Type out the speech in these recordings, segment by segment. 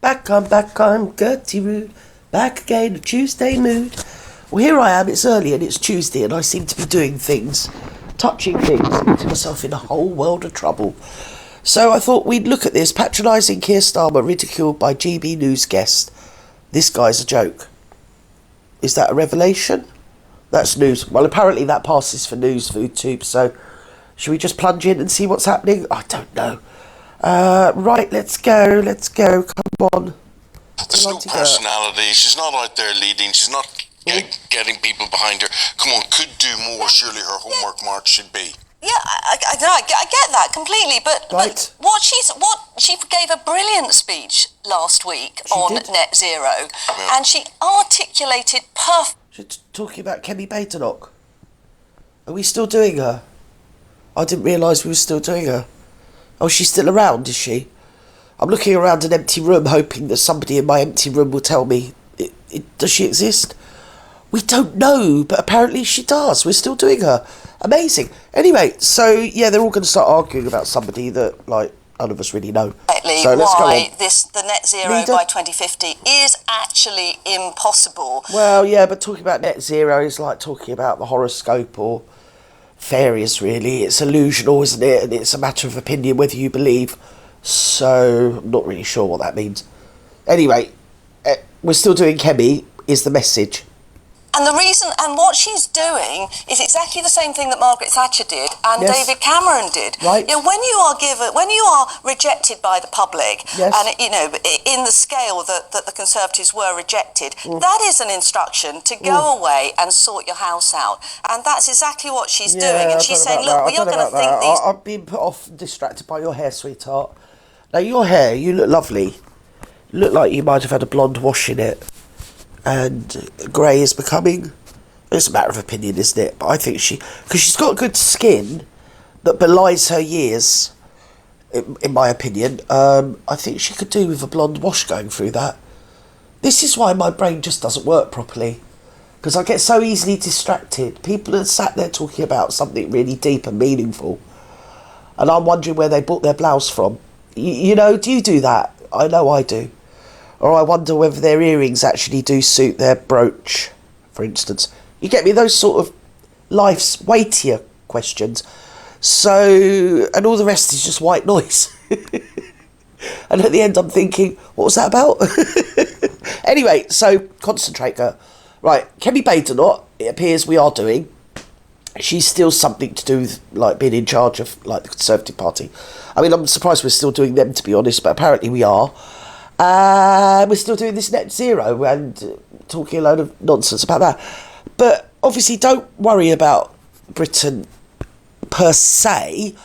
Back on, Gertie Rude. Back again, a Tuesday mood. Well, here I am, it's early and it's Tuesday and I seem to be doing things, touching things, getting myself in a whole world of trouble. So I thought we'd look at this. Patronising Keir Starmer ridiculed by GB News guest. This guy's a joke. Is that a revelation? That's news. Well, apparently that passes for news, FoodTube, so should we just plunge in and see what's happening? I don't know. Right, let's go, come on. There's no personality, she's not out there leading, she's not getting people behind her. Come on, could do more, surely her homework mark should be. Yeah, I get that completely, but she gave a brilliant speech last week on net zero, and she articulated perfectly. She's talking about Kemi Badenoch. Are we still doing her? I didn't realise we were still doing her. Oh, she's still around, is she? I'm looking around an empty room, hoping that somebody in my empty room will tell me, does she exist? We don't know, but apparently she does. We're still doing her. Amazing. Anyway, so, yeah, they're all going to start arguing about somebody that, none of us really know. So let's go on. The net zero by 2050 is actually impossible. Well, yeah, but talking about net zero is like talking about the horoscope or fairies, really. It's illusional, isn't it? And it's a matter of opinion whether you believe. So I'm not really sure what that means. Anyway, we're still doing Kemi, is the message. And the reason, and what she's doing is exactly the same thing that Margaret Thatcher did and David Cameron did. Right. You know, when you are rejected by the public, and in the scale that the Conservatives were rejected, that is an instruction to go away and sort your house out. And that's exactly what she's doing. And she's saying, look, you're going to think these. I've been put off and distracted by your hair, sweetheart. Now, your hair, you look lovely. You look like you might have had a blonde wash in it. And grey is becoming. It's a matter of opinion, isn't it? But I think because she's got good skin that belies her years, in my opinion. I think she could do with a blonde wash going through that. This is why my brain just doesn't work properly, because I get so easily distracted. People are sat there talking about something really deep and meaningful, and I'm wondering where they bought their blouse from. You know, do you do that? I know I do. Or I wonder whether their earrings actually do suit their brooch, for instance. You get me? Those sort of life's weightier questions. So, and all the rest is just white noise. And at the end I'm thinking, what was that about? Anyway, so concentrate, girl. Right, Kemi Badenoch, it appears we are doing. She's still something to do with being in charge of the Conservative Party. I mean, I'm surprised we're still doing them, to be honest, but apparently we are. We're still doing this net zero and talking a load of nonsense about that. But obviously don't worry about Britain per se.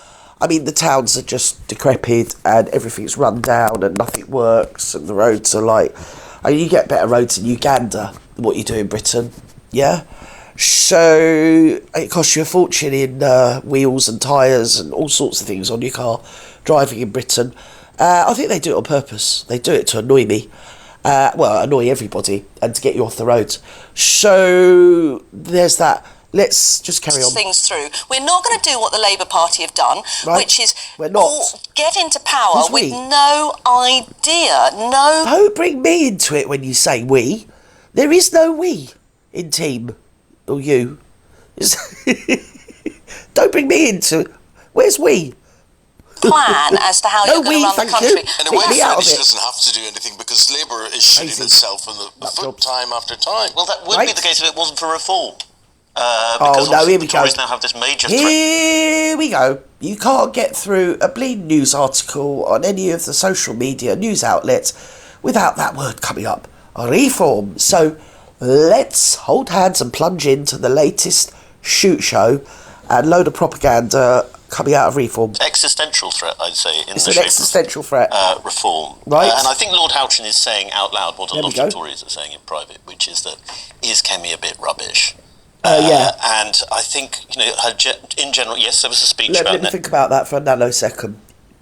I mean, the towns are just decrepit and everything's run down and nothing works and the roads are you get better roads in Uganda than what you do in Britain, yeah? So it costs you a fortune in wheels and tyres and all sorts of things on your car driving in Britain. I think they do it on purpose. They do it to annoy me. Annoy everybody and to get you off the roads. So there's that. Let's just carry on. Things through. We're not going to do what the Labour Party have done, which is get into power with no idea. No. Don't bring me into it when you say we. There is no we in team or you. Don't bring me into it. Where's we? Plan as to how you're going to run the country. In a way, she doesn't have to do anything because Labour is shooting itself in the foot time after time. Well, that would be the case if it wasn't for reform. Here we go. Tories now have this major Here we go. You can't get through a bleed news article on any of the social media news outlets without that word coming up. Reform. So let's hold hands and plunge into the latest shoot show and load of propaganda coming out of reform. Existential threat, I'd say. It's an existential threat. Reform. Right. And I think Lord Houchin is saying out loud what a lot of Tories are saying in private, which is that, is Kemi a bit rubbish? And I think, in general, yes, there was a speech about Let me think about that for a nanosecond.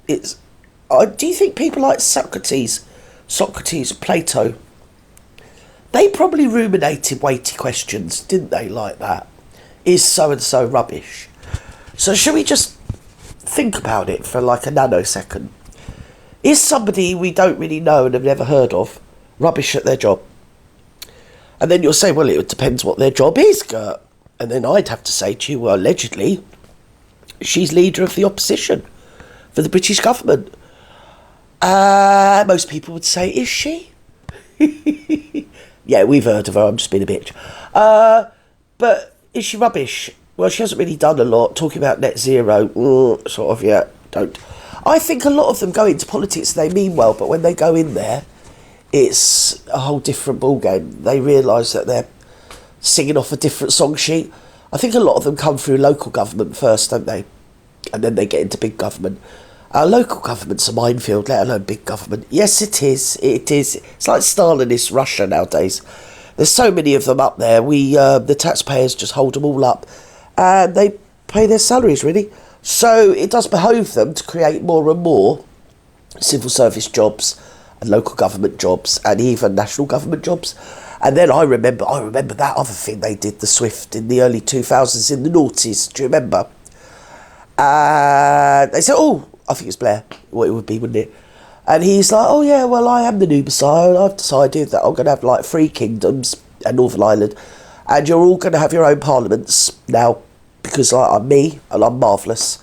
Do you think people like Socrates, Plato, they probably ruminated weighty questions, didn't they, like that? Is so-and-so rubbish? So should we just think about it for a nanosecond? Is somebody we don't really know and have never heard of rubbish at their job? And then you'll say, well, it depends what their job is, Gert. And then I'd have to say to you, well, allegedly, she's leader of the opposition for the British government. Most people would say, is she? Yeah, we've heard of her, I'm just being a bitch. But is she rubbish? Well, she hasn't really done a lot. Talking about net zero, sort of, yeah, don't. I think a lot of them go into politics, they mean well, but when they go in there, it's a whole different ballgame. They realise that they're singing off a different song sheet. I think a lot of them come through local government first, don't they? And then they get into big government. Local government's a minefield, let alone big government. Yes, it is. It is. It's like Stalinist Russia nowadays. There's so many of them up there. The taxpayers just hold them all up. And they pay their salaries, really. So it does behove them to create more and more civil service jobs and local government jobs and even national government jobs. And then I remember that other thing they did, the Swift, in the early 2000s, in the noughties. Do you remember? They said, oh, I think it's Blair, what it would be, wouldn't it? And he's like, oh yeah, well, I am the new Messiah, and I've decided that I'm going to have like 3 kingdoms and Northern Ireland, and you're all going to have your own parliaments now, because like, I'm me, and I'm marvellous.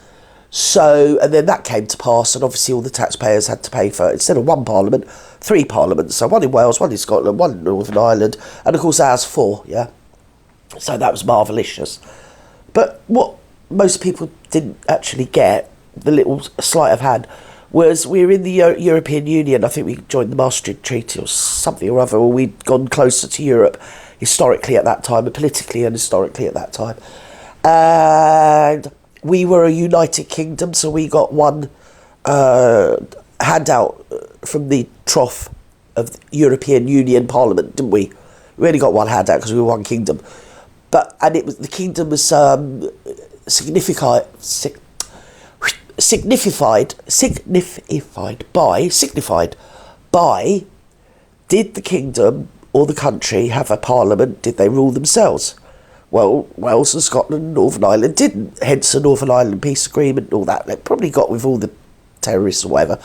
So, and then that came to pass, and obviously all the taxpayers had to pay for, instead of 1 parliament, 3 parliaments. So 1 in Wales, 1 in Scotland, 1 in Northern Ireland, and of course ours 4, yeah? So that was marvellous. But what most people didn't actually get, the little sleight of hand, was we were in the European Union. I think we joined the Maastricht Treaty or something or other, or we'd gone closer to Europe historically at that time, and politically and historically at that time. And we were a United Kingdom, so we got one handout from the trough of the European Union Parliament, didn't we? We only got one handout because we were one kingdom. And it was, the kingdom was signified by, did the kingdom or the country have a parliament? Did they rule themselves? Well, Wales and Scotland and Northern Ireland didn't, hence the Northern Ireland peace agreement and all that. They probably got with all the terrorists or whatever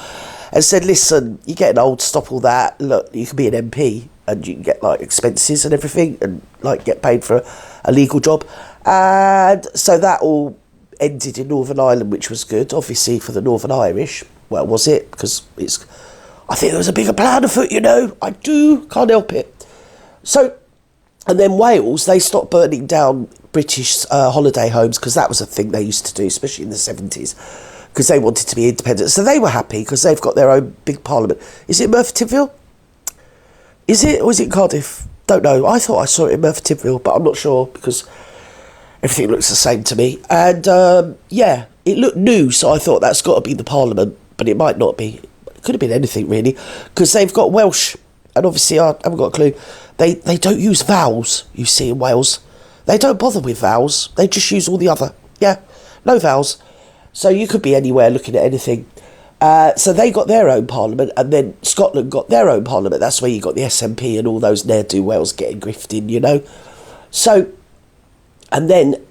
and said, listen, you're getting old, stop all that. Look, you can be an MP and you can get like expenses and everything and like get paid for a legal job. And so that all ended in Northern Ireland, which was good, obviously, for the Northern Irish. Well, was it? Because I think there was a bigger plan afoot, you know. I do, can't help it. So, and then Wales, they stopped burning down British holiday homes, because that was a thing they used to do, especially in the 70s, because they wanted to be independent. So they were happy, because they've got their own big parliament. Is it Merthyr Is it, or is it Cardiff? Don't know. I thought I saw it in Merthyr, but I'm not sure, because everything looks the same to me. And, yeah, it looked new, so I thought that's got to be the Parliament, but it might not be. It could have been anything, really, because they've got Welsh, and obviously I haven't got a clue. They don't use vowels, you see, in Wales. They don't bother with vowels. They just use all the other. Yeah, no vowels. So you could be anywhere looking at anything. So they got their own Parliament, and then Scotland got their own Parliament. That's where you got the SNP and all those ne'er-do-wells getting grifted, you know. So, and then,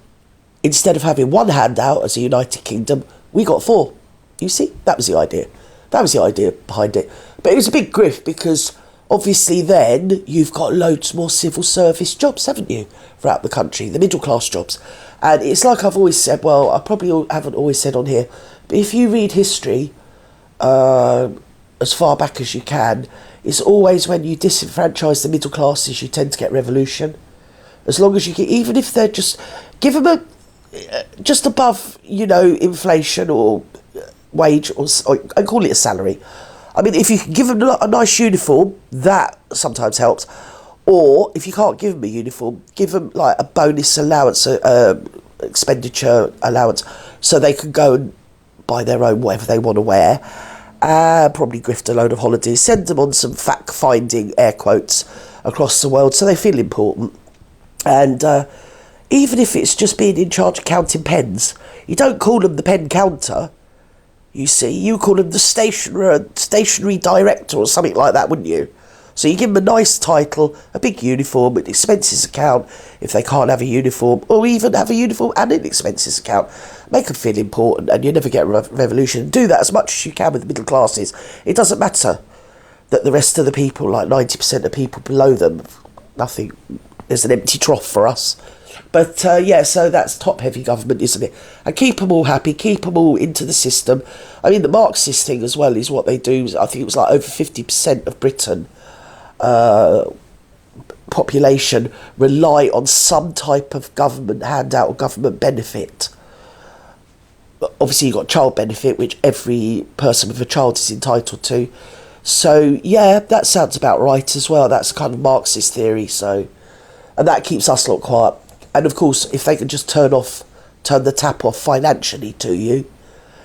instead of having one handout as a United Kingdom, we got 4. You see? That was the idea. That was the idea behind it. But it was a big grift, because obviously then you've got loads more civil service jobs, haven't you, throughout the country, the middle class jobs. And it's like I've always said, well, I probably haven't always said on here, but if you read history as far back as you can, it's always when you disenfranchise the middle classes, you tend to get revolution. As long as you get, even if they're just, give them a, just above, you know, inflation or wage, or I call it a salary. I mean, if you can give them a nice uniform, that sometimes helps. Or if you can't give them a uniform, give them like a bonus allowance, expenditure allowance, so they can go and buy their own whatever they want to wear. Probably grift a load of holidays, send them on some fact-finding, air quotes, across the world, so they feel important. And even if it's just being in charge of counting pens, you don't call them the pen counter, you see, you call them the stationery director or something like that, wouldn't you? So you give them a nice title, a big uniform, an expenses account if they can't have a uniform, or even have a uniform and an expenses account. Make them feel important, and you never get a revolution. Do that as much as you can with the middle classes. It doesn't matter that the rest of the people, like 90% of people below them, nothing. There's an empty trough for us. But yeah, so that's top-heavy government, isn't it? And keep them all happy, keep them all into the system. I mean, the Marxist thing as well is what they do. I think it was like over 50% of Britain population rely on some type of government handout or government benefit. Obviously, you've got child benefit, which every person with a child is entitled to. So, yeah, that sounds about right as well. That's kind of Marxist theory. So, and that keeps us lot quiet. And of course, if they can just turn the tap off financially to you,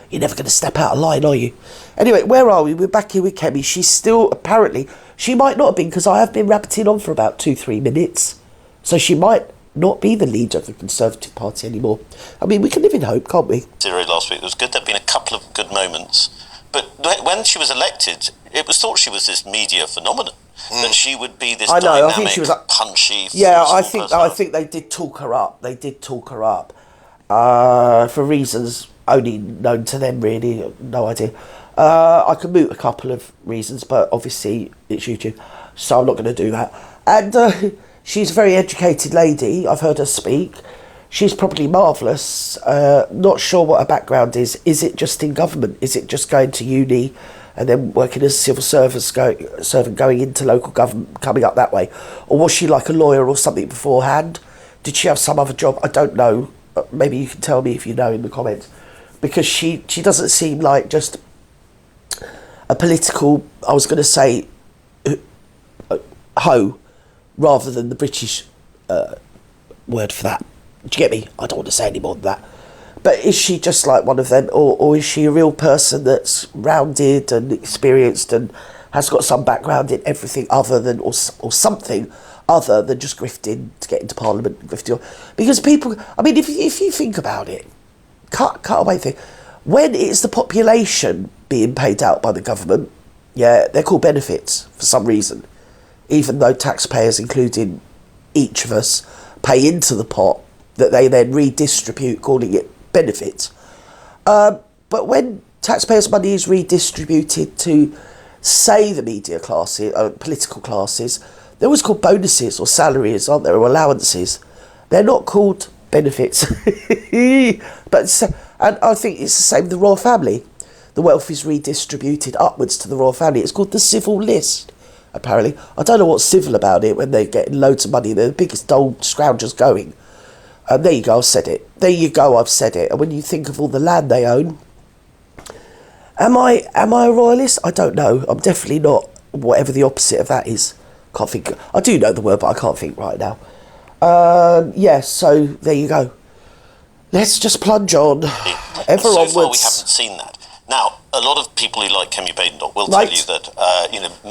you're never going to step out of line, are you? Anyway, where are we? We're back here with Kemi. She's still, apparently, she might not have been, because I have been rabbiting on for about 2-3 minutes. So she might not be the leader of the Conservative Party anymore. I mean, we can live in hope, can't we? Last week, it was good. There'd been a couple of good moments. But when she was elected, it was thought she was this media phenomenon. That she would be this dynamic, I think she was punchy. Yeah, I think they did talk her up. They did talk her up for reasons only known to them, really. No idea. I can moot a couple of reasons, but obviously it's YouTube, so I'm not going to do that. And she's a very educated lady. I've heard her speak. She's probably marvellous. Not sure what her background is. Is it just in government? Is it just going to uni and then working as a civil servant going into local government, coming up that way? Or was she like a lawyer or something beforehand? Did she have some other job? I don't know. Maybe you can tell me if you know in the comments. Because she doesn't seem like just a political, I was going to say, hoe, rather than the British word for that. Do you get me? I don't want to say any more than that. But is she just like one of them, or is she a real person that's rounded and experienced and has got some background in everything other than, or something other than just grifting to get into Parliament and grifting? Because people, I mean, if you think about it, cut away thing, when it's the population being paid out by the government, yeah, they're called benefits for some reason, even though taxpayers, including each of us, pay into the pot that they then redistribute, calling it benefits. But when taxpayers' money is redistributed to, say, the media classes, political classes, they're always called bonuses or salaries, aren't there, or allowances. They're not called benefits. And I think it's the same with the royal family. The wealth is redistributed upwards to the royal family. It's called the civil list, apparently. I don't know what's civil about it when they're getting loads of money. They're the biggest old scroungers going. There you go, I've said it. There you go, I've said it. And when you think of all the land they own, am I a royalist? I don't know. I'm definitely not. Whatever the opposite of that is. Can't think. I do know the word, but I can't think right now. Yeah, so there you go. Let's just plunge on. Ever so onwards. Far we haven't seen that. Now, a lot of people who like Kemi Badenoch will tell you that,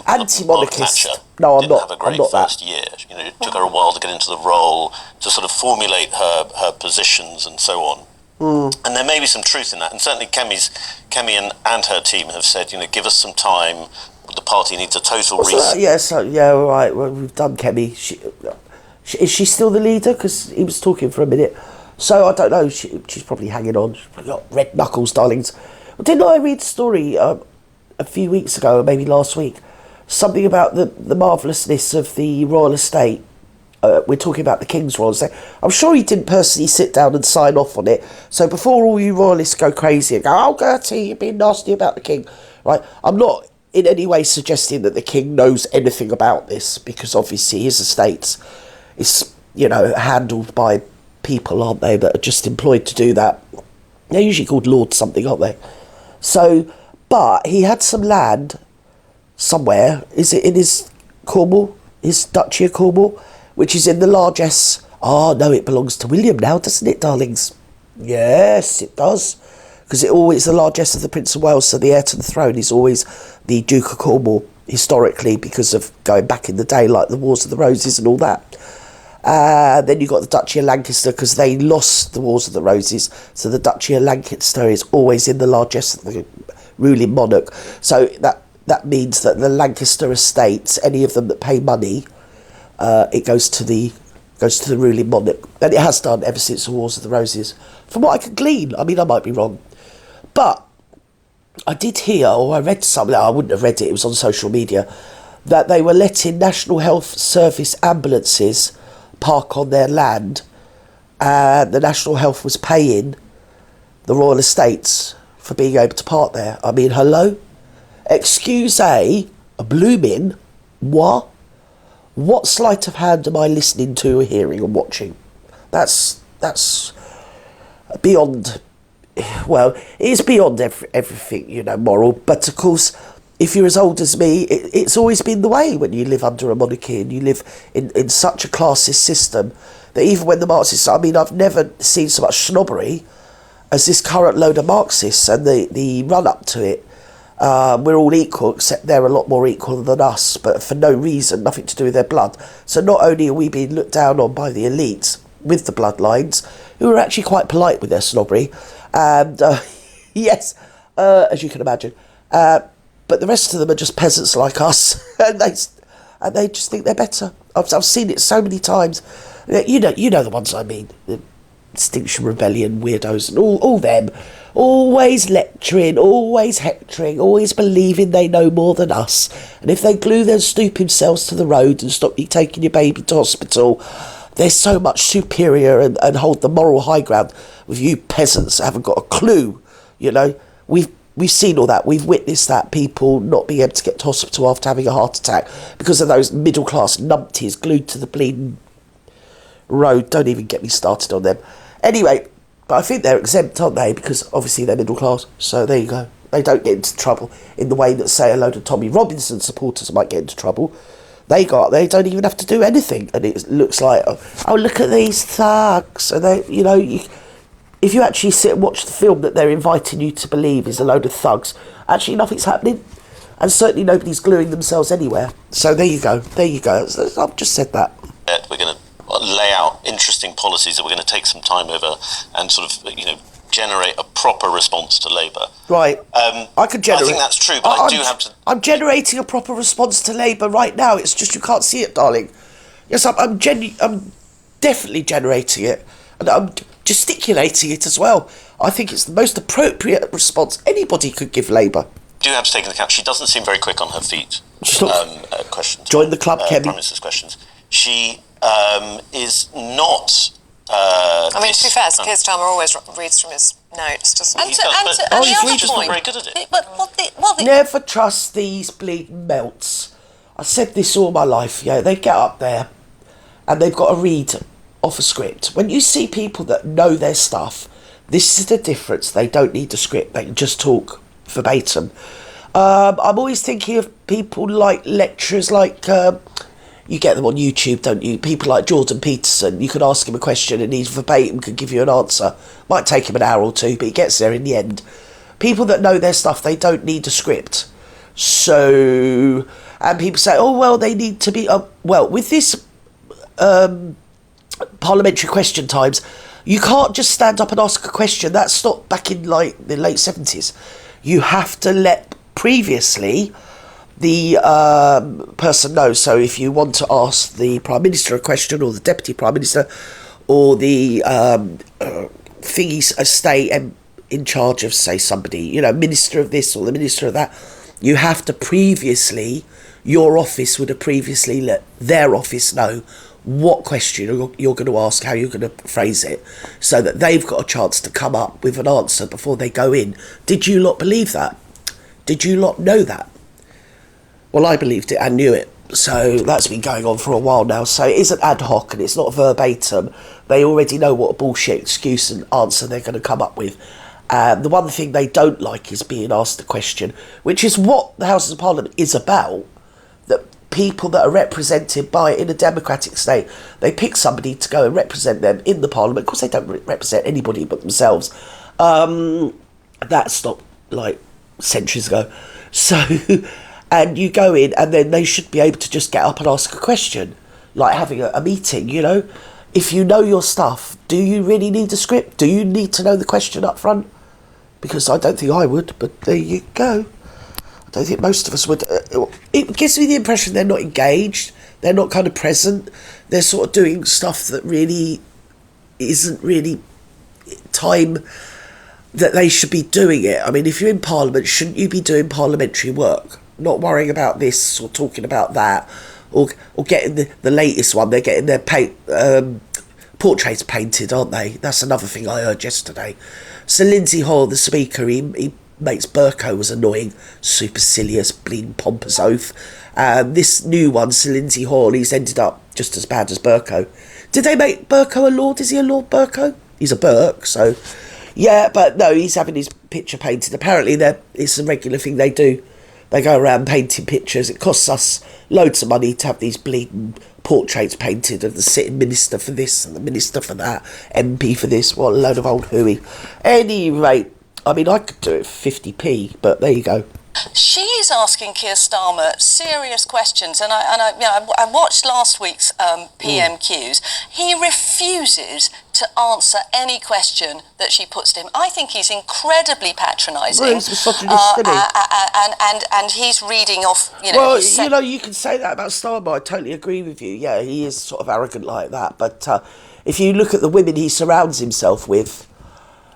anti-monarchist. No, I'm not. Have a great first year. It took her a while to get into the role, to sort of formulate her positions and so on. And there may be some truth in that. And certainly Kemi and her team have said, give us some time. The party needs a total reset. Yeah, all right. Well, we've done Kemi. Is she still the leader? Because he was talking for a minute. So I don't know. She's probably hanging on. She's probably got red knuckles, darlings. Well, didn't I read a story a few weeks ago, or maybe last week? Something about the marvellousness of the royal estate. We're talking about the King's royal estate. I'm sure he didn't personally sit down and sign off on it. So before all you royalists go crazy and go, "Oh, Gertie, you're being nasty about the King," right? I'm not in any way suggesting that the King knows anything about this, because obviously his estates is, handled by people, aren't they, that are just employed to do that. They're usually called lords something, aren't they? So, but he had some land somewhere. Is it in his Cornwall, his Duchy of Cornwall, which is in the largesse? Oh no, it belongs to William now, doesn't it, darlings? Yes, it does, because it's the largesse of the Prince of Wales, so the heir to the throne is always the Duke of Cornwall, historically, because of going back in the day, like the Wars of the Roses and all that. Then you've got the Duchy of Lancaster, because they lost the Wars of the Roses, so the Duchy of Lancaster is always in the largesse of the ruling monarch. So that that means that the Lancaster estates, any of them that pay money, it goes to the ruling monarch, and it has done ever since the Wars of the Roses, from what I can glean. I mean, I might be wrong, but I did hear, or I read something, I wouldn't have read it, it was on social media, that they were letting National Health Service ambulances park on their land, and the National Health was paying the Royal Estates for being able to park there. I mean, hello? Excuse a blooming what? What sleight of hand am I listening to, or hearing, and watching? That's beyond, well, it is beyond everything, you know, moral. But of course, if you're as old as me, it's always been the way when you live under a monarchy and you live in such a classist system that even when the Marxists, I mean, I've never seen so much snobbery as this current load of Marxists and the run-up to it. We're all equal, except they're a lot more equal than us, but for no reason, nothing to do with their blood. So not only are we being looked down on by the elites with the bloodlines, who are actually quite polite with their snobbery, and yes, as you can imagine, but the rest of them are just peasants like us, and they just think they're better. I've seen it so many times. You know the ones I mean. The Extinction Rebellion weirdos and all them, always lecturing, always hectoring, always believing they know more than us. And if they glue their stupid selves to the road and stop you taking your baby to hospital, they're so much superior and hold the moral high ground with you peasants that haven't got a clue. You know, we've seen all that. We've witnessed that, people not being able to get to hospital after having a heart attack because of those middle class numpties glued to the bleeding road. Don't even get me started on them. Anyway, but I think they're exempt, aren't they? Because obviously they're middle class. So there you go. They don't get into trouble in the way that, say, a load of Tommy Robinson supporters might get into trouble. They don't even have to do anything, and it looks like, oh, look at these thugs, and they, you know, if you actually sit and watch the film that they're inviting you to believe is a load of thugs, actually nothing's happening, and certainly nobody's gluing themselves anywhere. So there you go. I've just said that. We're going to lay out interesting policies that we're going to take some time over and sort of, you know, generate a proper response to Labour. Right. I could generate. I think that's true, but I do have to. I'm generating a proper response to Labour right now. It's just you can't see it, darling. Yes, I'm definitely generating it, and I'm gesticulating it as well. I think it's the most appropriate response anybody could give Labour. Do have to take into account she doesn't seem very quick on her feet. Questions. Join the club, Kemi. Prime Minister's questions. She is not. I mean, to be fair, Keir Starmer always reads from his notes, doesn't he? He's just not very good at it. Never trust these bleeding melts. I said this all my life. Yeah, they get up there and they've got to read off a script. When you see people that know their stuff, this is the difference. They don't need a script. They can just talk verbatim. I'm always thinking of people like lecturers, like you get them on YouTube, don't you? People like Jordan Peterson. You can ask him a question and he verbatim can give you an answer. Might take him an hour or two, but he gets there in the end. People that know their stuff, they don't need a script. So, and people say, oh, well, they need to be... well, with this parliamentary question times, you can't just stand up and ask a question. That stopped back in, like, the late 70s. You have to let previously the person know. So if you want to ask the Prime Minister a question, or the Deputy Prime Minister, or the thingy stay in charge of, say, somebody, you know, Minister of this or the Minister of that, you have to previously, your office would have previously let their office know what question you're going to ask, how you're going to phrase it, so that they've got a chance to come up with an answer before they go in. Did you lot believe that? Did you lot know that? Well, I believed it and knew it. So that's been going on for a while now. So it isn't ad hoc and it's not verbatim. They already know what a bullshit excuse and answer they're going to come up with. The one thing they don't like is being asked a question, which is what the Houses of Parliament is about. That people that are represented by, in a democratic state, they pick somebody to go and represent them in the Parliament. Of course, they don't represent anybody but themselves. That stopped, like, centuries ago. So... and you go in and then they should be able to just get up and ask a question, like having a meeting, you know. If you know your stuff, do you really need a script? Do you need to know the question up front? Because I don't think I would, but there you go. don't think most of us would. It gives me the impression they're not engaged. They're not kind of present. They're sort of doing stuff that really isn't really time that they should be doing it. I mean, if you're in Parliament, shouldn't you be doing parliamentary work? Not worrying about this or talking about that, or getting the latest one. They're getting their portraits painted, aren't they? That's another thing I heard yesterday. So Lindsay Hoyle, the Speaker, he makes Burko was annoying, supercilious, bleeding pompous oath. This new one, Sir Lindsay Hoyle, he's ended up just as bad as Burko. Did they make Burko a lord? Is he a Lord Burko? He's a Burke, so... Yeah, but no, he's having his picture painted. Apparently it's a regular thing they do. They go around painting pictures. It costs us loads of money to have these bleeding portraits painted of the sitting minister for this and the minister for that, MP for this. What a load of old hooey. Any rate, I mean, I could do it for 50p, but there you go. She's asking Keir Starmer serious questions, and I watched last week's PMQs. He refuses to answer any question that she puts to him. I think he's incredibly patronising. Well, he's misogynist, isn't he? And he's reading off. Well, you can say that about Starmer. I totally agree with you. Yeah, he is sort of arrogant like that. But if you look at the women he surrounds himself with.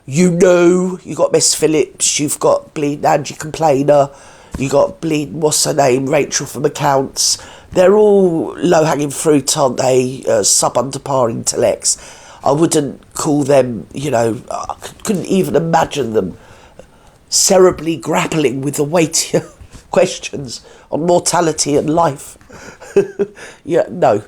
You got Miss Phillips, you've got bleeding Angie Complainer, you got bleeding, what's her name, Rachel from Accounts. They're all low-hanging fruit, aren't they? Sub-under par intellects. I wouldn't call them, I couldn't even imagine them cerebrally grappling with the weightier questions on mortality and life. Yeah, no.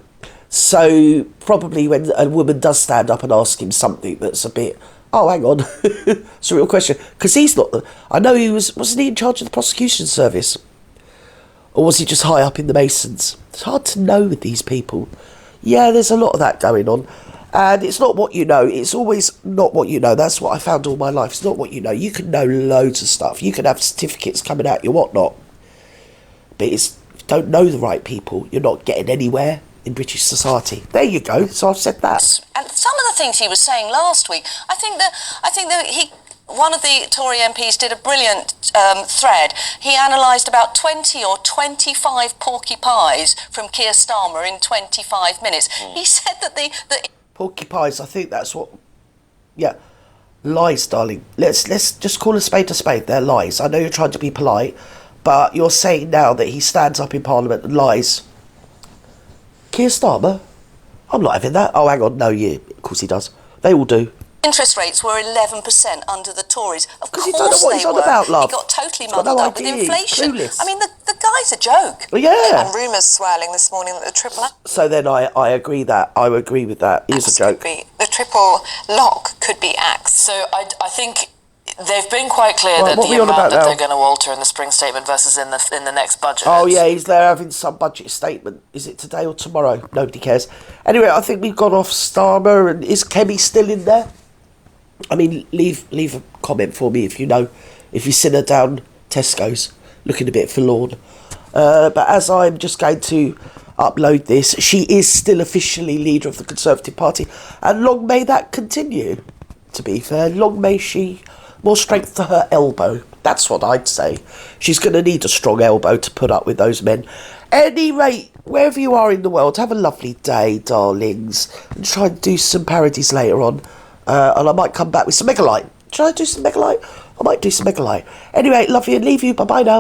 So probably when a woman does stand up and ask him something that's a bit... Oh, hang on. It's a real question. Because he's not... I know wasn't he in charge of the prosecution service? Or was he just high up in the Masons? It's hard to know with these people. Yeah, there's a lot of that going on. And it's not what you know. It's always not what you know. That's what I found all my life. It's not what you know. You can know loads of stuff. You can have certificates coming out your whatnot. But if you don't know the right people, you're not getting anywhere in British society. There you go. So I've said that. And some of the things he was saying last week, I think that one of the Tory MPs did a brilliant thread. He analysed about 20 or 25 porky pies from Keir Starmer in 25 minutes. He said that the porky pies, I think that's what... Yeah. Lies, darling. Let's just call a spade. They're lies. I know you're trying to be polite, but you're saying now that he stands up in Parliament and lies. Keir Starmer? I'm not having that. Oh, hang on. No, yeah, of course he does. They all do. interest rates were 11% under the Tories. Of course he don't know what he's on about, love. He got totally muddled up with inflation. Clueless. I mean, the guy's a joke. Well, yeah. And rumours swirling this morning that the triple... So then I agree that. I agree with that. It is a joke. The triple lock could be axed. So I think... They've been quite clear that the amount that they're going to alter in the spring statement versus in the next budget. Oh yeah, he's there having some budget statement. Is it today or tomorrow? Nobody cares. Anyway, I think we've gone off Starmer, and is Kemi still in there? I mean, leave a comment for me if you seen her down Tesco's looking a bit forlorn. But as I'm just going to upload this, she is still officially leader of the Conservative Party, and long may that continue. To be fair, long may she. More strength to her elbow. That's what I'd say. She's going to need a strong elbow to put up with those men. Any rate, wherever you are in the world, have a lovely day, darlings. And try and do some parodies later on. And I might come back with some Megalite. Should I do some Megalite? I might do some Megalite. Anyway, love you and leave you. Bye-bye now.